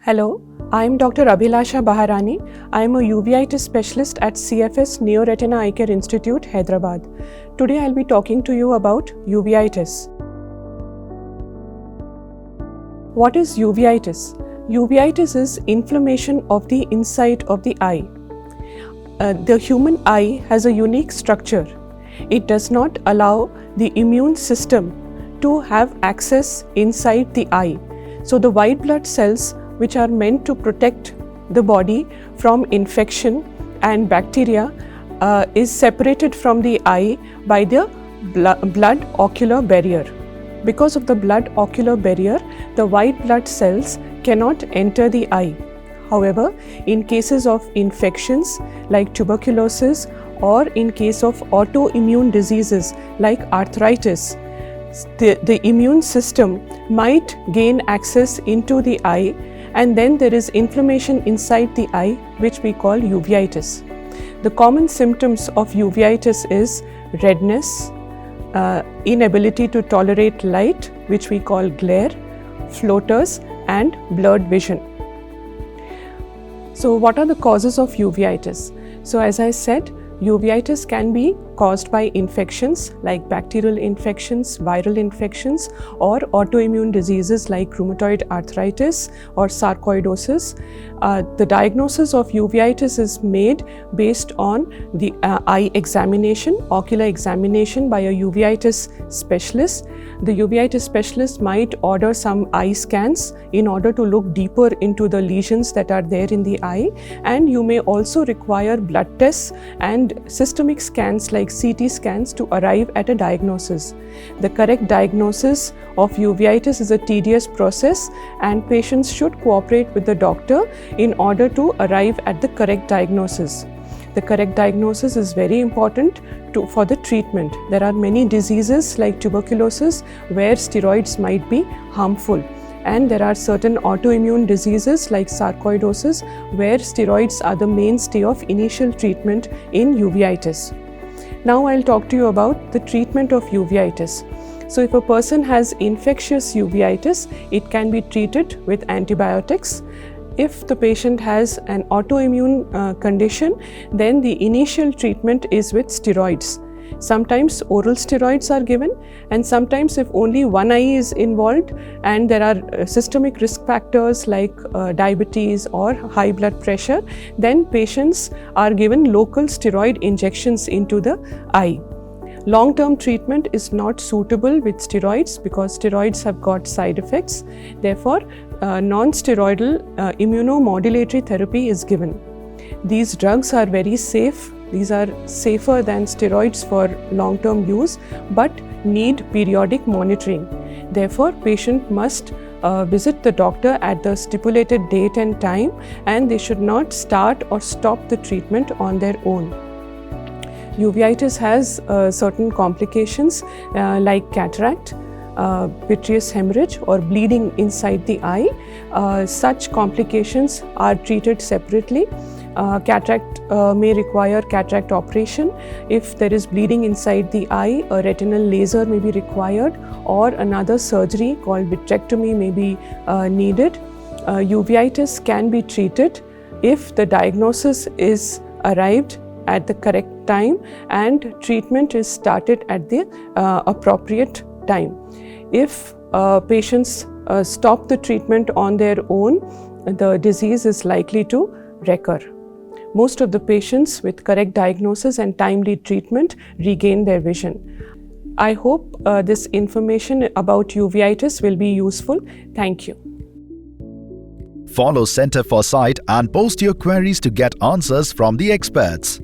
Hello, I am Dr. Abhilasha Baharani. I am a Uveitis Specialist at CFS Retina Eye Care Institute, Hyderabad. Today I will be talking to you about uveitis. What is uveitis? Uveitis is inflammation of the inside of the eye. The human eye has a unique structure. It does not allow the immune system to have access inside the eye. So the white blood cells, which are meant to protect the body from infection and bacteria, is separated from the eye by the blood ocular barrier. Because of the blood ocular barrier, the white blood cells cannot enter the eye. However, in cases of infections like tuberculosis or in case of autoimmune diseases like arthritis, the immune system might gain access into the eye, and then there is inflammation inside the eye, which we call uveitis. The common symptoms of uveitis is redness, inability to tolerate light, which we call glare, floaters, and blurred vision. So what are the causes of uveitis? So as I said, uveitis can be caused by infections like bacterial infections, viral infections, or autoimmune diseases like rheumatoid arthritis or sarcoidosis. The diagnosis of uveitis is made based on the eye examination, ocular examination by a uveitis specialist. The uveitis specialist might order some eye scans in order to look deeper into the lesions that are there in the eye, and you may also require blood tests and systemic scans like CT scans to arrive at a diagnosis. The correct diagnosis of uveitis is a tedious process, and patients should cooperate with the doctor in order to arrive at the correct diagnosis. The correct diagnosis is very important for the treatment. There are many diseases like tuberculosis where steroids might be harmful, and there are certain autoimmune diseases like sarcoidosis where steroids are the mainstay of initial treatment in uveitis. Now I'll talk to you about the treatment of uveitis. So if a person has infectious uveitis, it can be treated with antibiotics. If the patient has an autoimmune condition, then the initial treatment is with steroids. Sometimes oral steroids are given, and sometimes if only one eye is involved and there are systemic risk factors like diabetes or high blood pressure, then patients are given local steroid injections into the eye. Long-term treatment is not suitable with steroids because steroids have got side effects. Therefore, non-steroidal immunomodulatory therapy is given. These drugs are very safe. These are safer than steroids for long-term use, but need periodic monitoring. Therefore, patient must visit the doctor at the stipulated date and time, and they should not start or stop the treatment on their own. Uveitis has certain complications like cataract, vitreous hemorrhage, or bleeding inside the eye. Such complications are treated separately. Cataract may require cataract operation. If there is bleeding inside the eye, a retinal laser may be required, or another surgery called vitrectomy may be needed. Uveitis can be treated if the diagnosis is arrived at the correct time and treatment is started at the appropriate time. If patients stop the treatment on their own, the disease is likely to recur. Most of the patients with correct diagnosis and timely treatment regain their vision. I hope this information about uveitis will be useful. Thank you. Follow Center for Sight and post your queries to get answers from the experts.